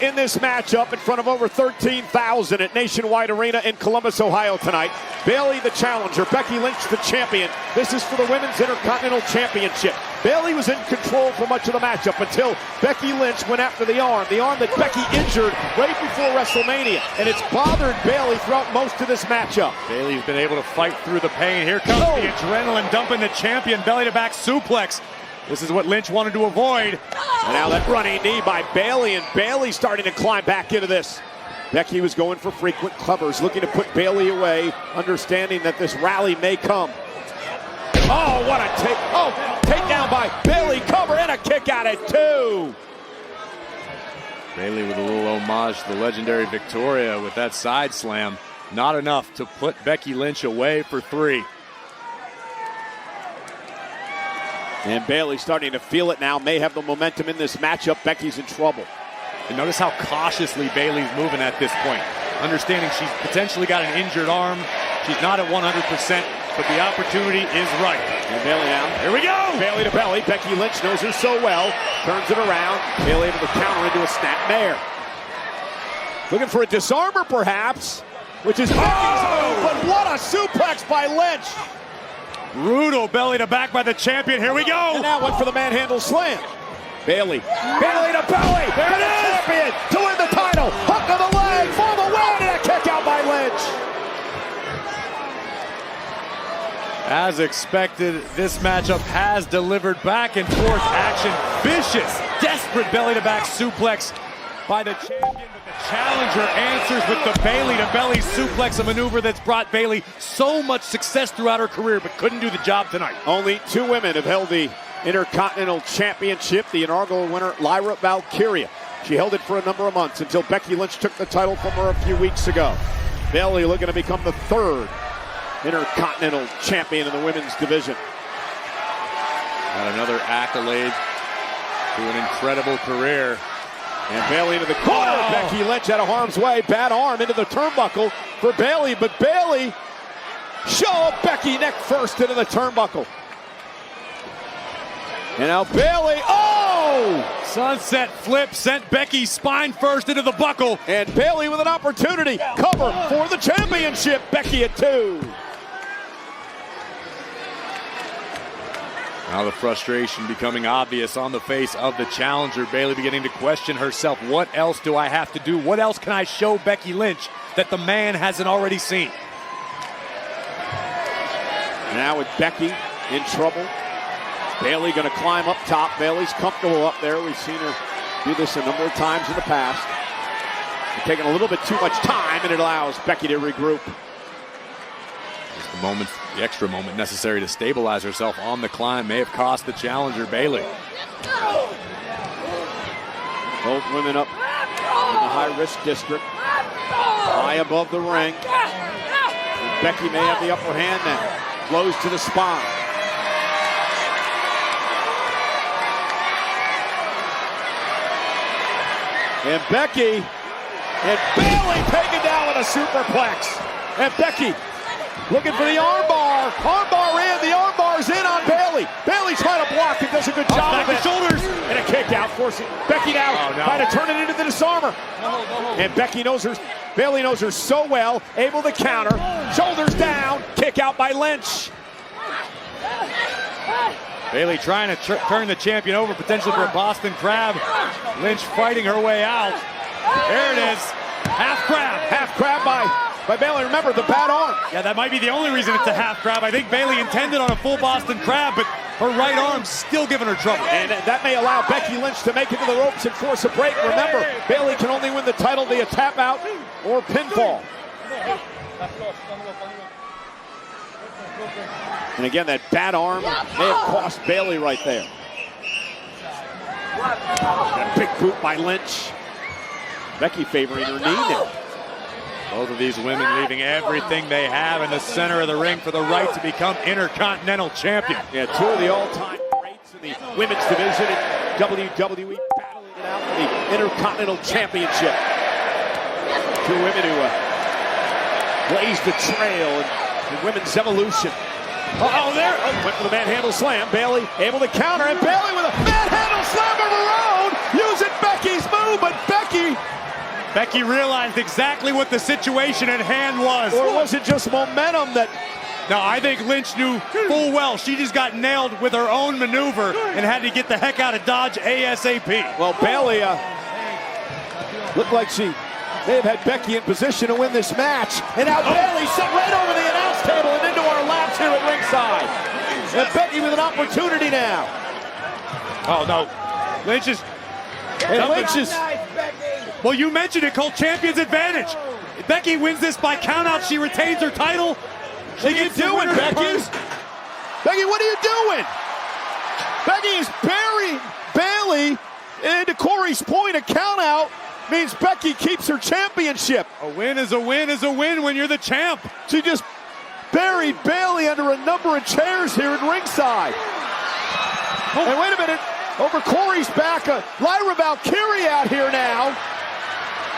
In this matchup in front of over 13,000 at Nationwide Arena in Columbus, Ohio tonight. Bayley the challenger, Becky Lynch the champion. This is for the Women's Intercontinental Championship. Bayley was in control for much of the matchup until Becky Lynch went after the arm that Becky injured right before WrestleMania. And it's bothered Bayley throughout most of this matchup. Bayley's been able to fight through the pain. Here comes the adrenaline dumping the champion, belly-to-back suplex. This is what Lynch wanted to avoid. And now that running knee by Bayley, and Bayley starting to climb back into this. Becky was going for frequent covers, looking to put Bayley away, understanding that this rally may come. Oh, what a takedown by Bayley, cover and a kick out at 2. Bayley with a little homage to the legendary Victoria with that side slam. Not enough to put Becky Lynch away for 3. And Bayley starting to feel it now, may have the momentum in this matchup. Becky's in trouble. And notice how cautiously Bayley's moving at this point. Understanding she's potentially got an injured arm. She's not at 100%, but the opportunity is right. And Bayley now. Here we go! Bayley to belly. Becky Lynch knows her so well. Turns it around. Bayley able to counter into a snapmare. Looking for a disarmer, perhaps. Which is Becky's move, but what a suplex by Lynch. Brutal belly to back by the champion. Here we go. And now went for the manhandle slam. Bayley to belly. There it is. Champion to win the title. Hook of the leg for the win, and a kick out by Lynch. As expected, this matchup has delivered back and forth action. Vicious, desperate belly to back suplex by the champion, but the challenger answers with the Bayley to belly suplex, a maneuver that's brought Bayley so much success throughout her career, but couldn't do the job tonight. Only 2 women have held the Intercontinental Championship. The inaugural winner, Lyra Valkyria. She held it for a number of months until Becky Lynch took the title from her a few weeks ago. Bayley looking to become the 3rd Intercontinental Champion in the women's division. Got another accolade to an incredible career. And Bayley into the corner. Oh. Becky Lynch out of harm's way. Bad arm into the turnbuckle for Bayley. But Bayley, Becky neck first into the turnbuckle. And now Bayley, sunset flip sent Becky spine first into the buckle. And Bayley with an opportunity. Cover for the championship. Becky at 2. Now the frustration becoming obvious on the face of the challenger. Bayley beginning to question herself. What else do I have to do? What else can I show Becky Lynch that the man hasn't already seen? Now with Becky in trouble. Bayley going to climb up top. Bayley's comfortable up there. We've seen her do this a number of times in the past. It's taking a little bit too much time, and it allows Becky to regroup. The extra moment necessary to stabilize herself on the climb may have cost the challenger Bayley. Both women up in the high-risk district, high above the ring. And Becky may have the upper hand now. Blows to the spine. And Becky and Bayley taken down with a superplex. And Becky looking for the armbar. Armbar in. The armbar's in on Bayley. Bayley trying to block and does a good job of it. Shoulders. And a kick out, forcing Becky now trying to turn it into the disarmer. And Becky knows her. Bayley knows her so well. Able to counter. Shoulders down. Kick out by Lynch. Bayley trying to turn the champion over, potentially for a Boston Crab. Lynch fighting her way out. There it is. Half crab. Half crab by Bayley. Remember, the bad arm. Yeah, that might be the only reason it's a half crab. I think Bayley intended on a full Boston Crab, but her right arm's still giving her trouble. And that may allow Becky Lynch to make it to the ropes and force a break. Remember, Bayley can only win the title via tap out or pinfall. And again, that bad arm may have cost Bayley right there. A big boot by Lynch. Becky favoring her knee now. Both of these women leaving everything they have in the center of the ring for the right to become Intercontinental Champion. Yeah, 2 of the all-time greats in the women's division in WWE battling it out for the Intercontinental Championship. 2 women who blazed the trail in women's evolution. Went for the manhandle slam. Bayley able to counter, and Bayley with a manhandle slam of her own, using Becky's move. 2, but Becky realized exactly what the situation at hand was. Or was it just momentum that... No, I think Lynch knew full well she just got nailed with her own maneuver and had to get the heck out of Dodge ASAP. Well, Bayley looked like she may have had Becky in position to win this match. And now Bayley sent right over the announce table and into our laps here at ringside. And Becky with an opportunity now. Oh, no. Lynch is... And Lynch is... Well, you mentioned it, Cole. Champion's advantage. If Becky wins this by countout, she retains her title. What are you doing, Becky? Becky, what are you doing? Becky is burying Bayley. And to Corey's point, a countout means Becky keeps her championship. A win is a win is a win when you're the champ. She just buried Bayley under a number of chairs here at ringside. And wait a minute, over Corey's back, Lyra Valkyrie out here now,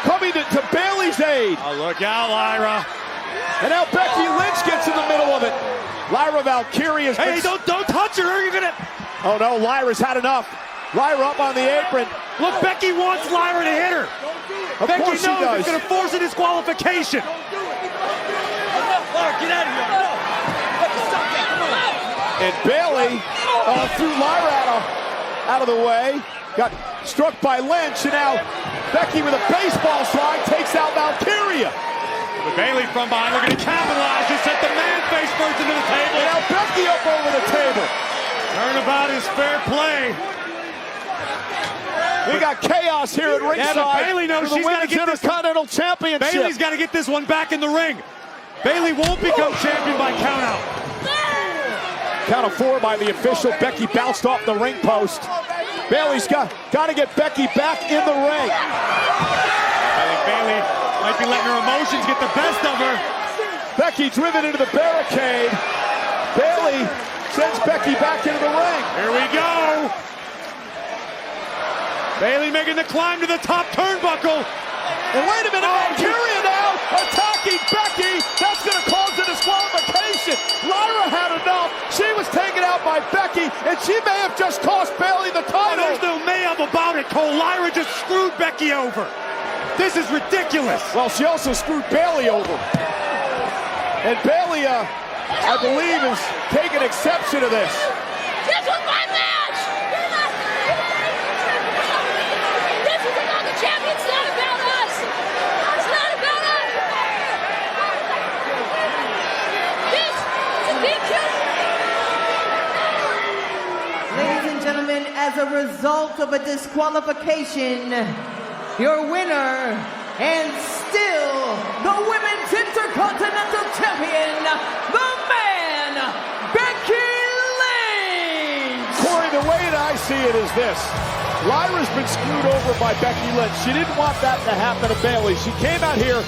coming to Bayley's aid. Oh, look out, Lyra. And now Becky Lynch gets in the middle of it. Lyra Valkyrie is... Hey, don't touch her, you're gonna... Oh no, Lyra's had enough. Lyra up on the apron. Look, Becky wants Lyra to hit her. Becky knows it's gonna force a disqualification. Lyra, get out of here. And Bayley threw Lyra out of the way. Got struck by Lynch, and now Becky with a baseball slide takes out Valkyrie. With Bayley from behind, looking to capitalize. Just set the man face first into the table. And now Becky up over the table. Turnabout is fair play. We got chaos here at ringside. Yeah, but Bayley knows she's got to get this Intercontinental Championship. Bayley's got to get this one back in the ring. Bayley won't become champion by countout. Count of 4 by the official. Becky bounced off the ring post. Bayley's got to get Becky back in the ring. I think Bayley might be letting her emotions get the best of her. Becky driven into the barricade. Bayley sends Becky back into the ring. Here we go. Bayley making the climb to the top turnbuckle. And wait a minute, Valkyrie now attacking Becky. That's going to cause a disqualification. Lyra had enough. She was taken out by Becky, and she may have just cost Bayley the title. There's no may have about it, Cole. Lyra just screwed Becky over. This is ridiculous. Well, she also screwed Bayley over. And Bayley, I believe, is taking exception to this. This was my match! This is about the champion. It's not about us! It's not about us! This is a big kill! Ladies and gentlemen, as a result of a disqualification, your winner and still the Women's Intercontinental Champion, the man, Becky Lynch! Corey, the way that I see it is this. Lyra's been screwed over by Becky Lynch. She didn't want that to happen to Bayley. She came out here